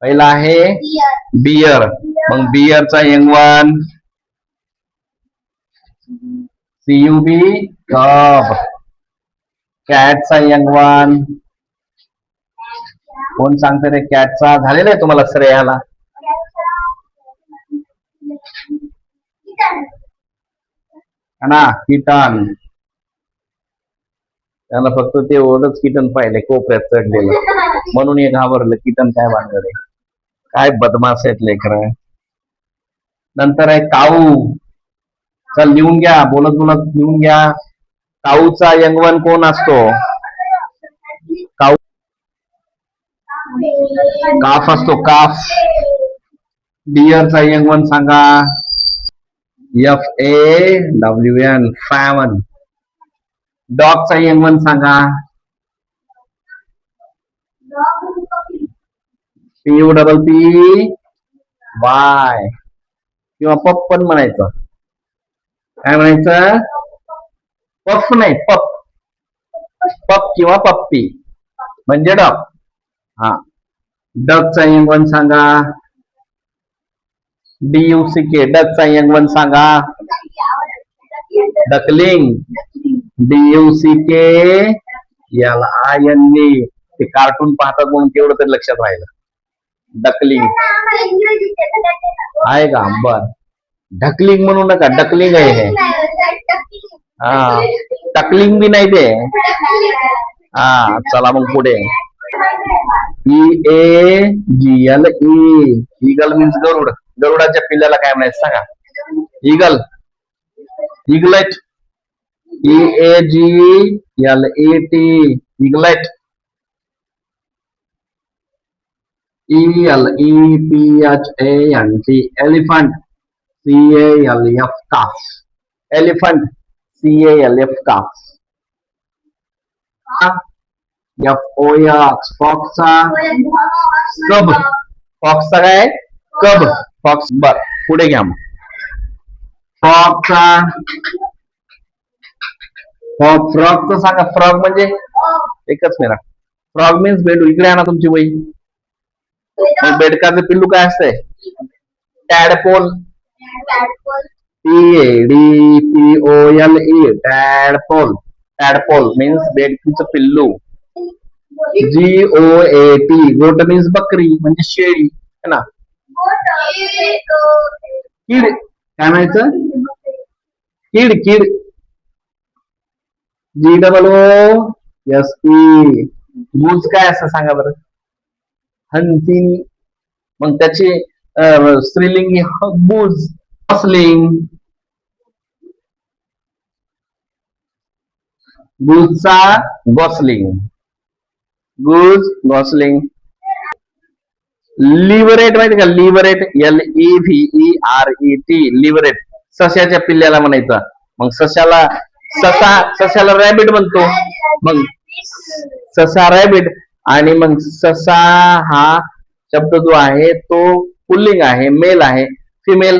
पहिला आहे बियर. मग बियरचा यंगवन CUB कब. कॅटचा यंगवन कोण सांगते रे? कॅटचा झालेला आहे तुम्हाला श्रेयाला. ना किटन. त्याला फक्त ते ओढच किटन पाहिले कोपऱ्यात चढलेलं म्हणून हे घाबरलं. किटन काय भानगड आहे? काय बदमाश आहेत लेकर. नंतर आहे काऊ. चल लिहून घ्या, बोलत बोलत लिहून घ्या. काऊचा यंगवन कोण असतो? काऊ काफ असतो, काफ. डिअरचा यंगवन सांगा. FAWN फॅमन. डॉगचा यंगवन सांगा. PUPPY. किंवा पप पण म्हणायचं. काय म्हणायचं? पफ नाही, पप. पप किंवा पप्पी म्हणजे डॉग. हा. डगचा यंगवन सांगा. DUCK. डगचा यंगवन सांगा. डकलिंग. DUCK LING. ते कार्टून पाहतात म्हणून तेवढं तरी लक्षात राहिलं. डकलिंग आहे का? बर. ढकलिंग म्हणू नका, डकलिंग आहे हे. हा. टकलिंग बी नाही ते. हा. चला मग पुढे. EAGLE. ईगल मीन्स गरुड. गरुडाच्या पिल्ल्याला काय म्हणायचं सांगा? Eagle. Eaglet. EAGLET. Eaglet. ELEPHANT. Elephant. CALF. Calf. Elephant. CALF. Calf. FOX. फॉक्सचा कब. फॉक्सचा काय? कब. फॉक्स. बर. पुढे घ्या मग. फ्रॉगचा फ्रॉगचं सांगा. फ्रॉग म्हणजे एकच मिनिट. Frog means बेडू. इकडे आणा तुमची वही. बेडकाचं पिल्लू काय असतंय? Tadpole. TADPOLE. Tadpole. Tadpole means बेडकीचं पिल्लू. GOAT. गोट मीन्स बकरी म्हणजे शेळी है ना. किड. काय म्हणायचं? किड. किड. GOOSE. गुज काय असं सांगा बरं? हंसिंग. मग त्याची स्त्रीलिंगी बुज. गॉसलिंग. गुजचा गॉसलिंग. गुज. गॉसलिंग. लिव्हरेट माहिती का? लिव्हरेट. LEVERET. लिव्हरेट. सश्याच्या पिल्ल्याला म्हणायचं. मग सशाला रॅबिट म्हणतो. मग ससा रॅबिट. आणि मग ससा हा शब्द जो आहे तो पुल्लिंग आहे, मेल आहे. Female.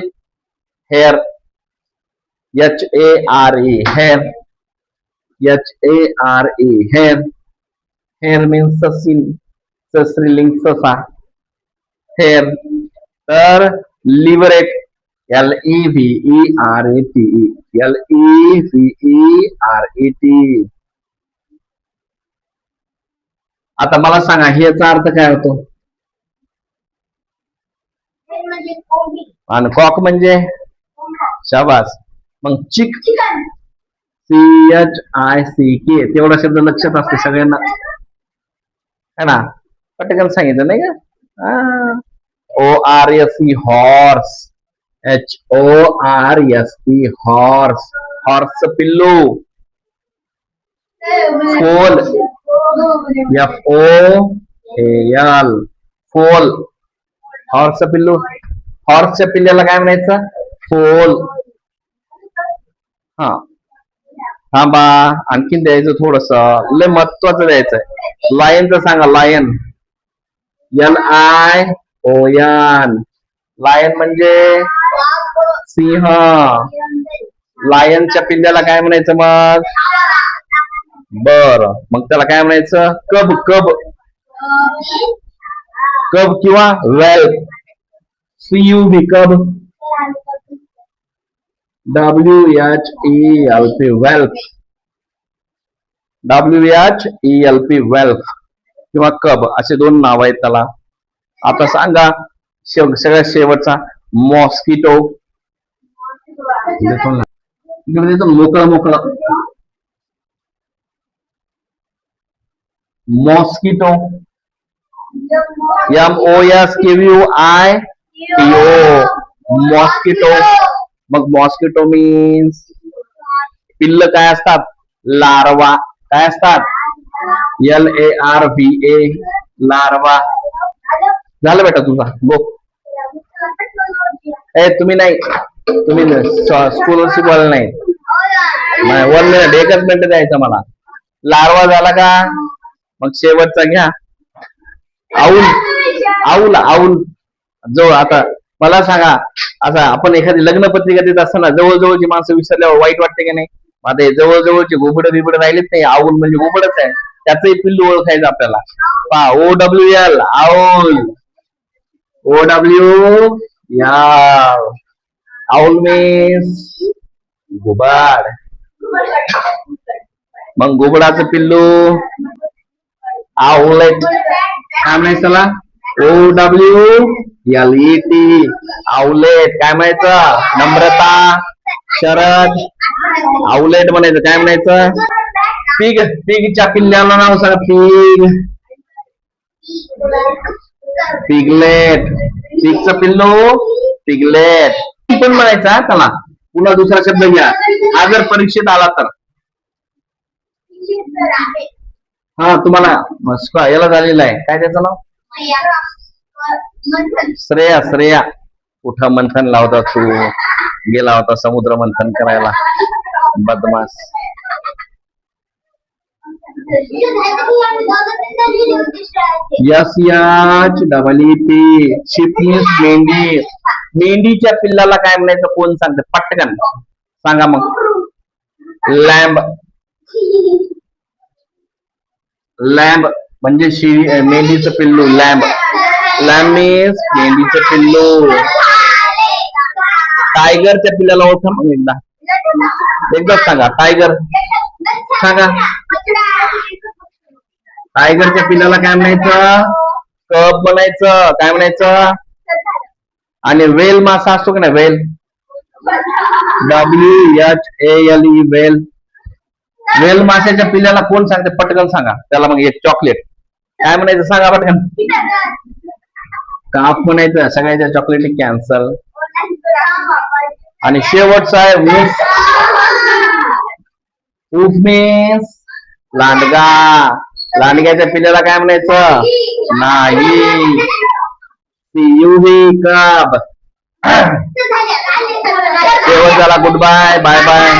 Hair. HARE. Hair. HARE. Hair. Hair means स्त्रीलिंग ससा. हेअर. तर लिव्हरेट. LEVERET. LEVERET. आता मला सांगा ह्याचा अर्थ काय होतो? आणि कॉक म्हणजे शाबास. मग चिक. CHICK. तेवढा शब्द लक्षात असते सगळ्यांना है ना. पटकन सांगितलं नाही का? HORSE. Horse. HORSE. Horse. Horse पिल्लू. फोल. FOAL. फोल. हॉर्स पिल्लू. हॉर्सच्या पिल्ल्याला काय म्हणायचं? फोल. हा. थांबा, आणखीन द्यायचं थोडस. लय महत्वाचं द्यायचंय. लायनचं सांगा. लायन. LION. लायन म्हणजे सिंह. लायनच्या पिल्ल्याला काय म्हणायचं मग? बर. मग त्याला काय म्हणायचं? कब. कब. कब किंवा वेल्फ. CUV कब. WHELP वेल्फ. WHELP वेल्फ किंवा कब असे दोन नाव आहेत त्याला. आता सांगा सगळ्यात शेवटचा मॉस्किटो. मोकळं मोकळं. मॉस्किटो. MOSKITO. मॉस्किटो. मग मॉस्किटो मीन्स पिल्ल काय असतात. लार्वा काय असतात. LARVA larva. झालं बेटा तुझा गो. तुम्ही नाही, तुम्ही स्कूलवर शिकवायला नाही. 1 मिनिट, 1च मिनिट द्यायचं मला. लार्वा झाला का. मग शेवटचा घ्या आऊल. आऊल आऊल जो. आता मला सांगा, आता आपण एखादी लग्न पत्रिका देत असताना जवळजवळची माणसं विसरल्यावर वाईट वाटते की नाही. आता हे जवळजवळचे घोबड बिबड राहिलेच नाही. आऊल म्हणजे घोबडच आहे. त्याचंही पिल्लू ओळखायचं आपल्याला. OWL owl. OW या आऊल मीन्स घुबड. मग घुबडाचं पिल्लू आऊलेट. काय म्हणायचं त्याला. OWLET आऊलेट. काय म्हणायचं. नम्रता, शरद, आऊलेट म्हणायचं. काय म्हणायचं. पिग. पिगच्या पिल्ल्याला नाव सांगा. पिग. पिगलेट. पिगचं पिल्लू पिगलेट पण म्हणायचा त्याला. पुन्हा दुसरा शब्द घ्या हा जर परीक्षेत आला तर. हा तुम्हाला याला झालेला आहे. काय त्याचं नाव. श्रेया. श्रेया. कुठं मंथन लावता तू. गेला होता समुद्र मंथन करायला बदमाश. SHEEP. शिप मीन्स मेंढी. मेंढीच्या पिल्लाला काय म्हणायचं कोण सांगते पटकन सांगा मग. लॅम्ब. लॅम्ब म्हणजे मेंढीचं पिल्लू. लॅम्ब. लॅम्ब मीन्स मेंढीचं पिल्लू. टायगरच्या पिल्लाला ओळखा मग एकदा. एकदाच सांगा. टायगर सांगा. टायगरच्या पिल्लाला काय म्हणायचं. कब म्हणायचं. काय म्हणायचं. आणि वेल मासा असतो की नाही. वेल. WHALE वेल. वेल माशाच्या पिल्ल्याला कोण सांगते पटकन सांगा. त्याला मग एक चॉकलेट. काय म्हणायचं सांगा पटकन. काफ म्हणायचं. सगळ्याच्या चॉकलेट कॅन्सल. आणि शेवटचा आहे ऊस. ऊस मीन्स लांडगा. लांडग्याच्या पिल्ल्याला काय म्हणायचं. नाही. CUV कब. शेवट झाला. Good bye. Bye bye.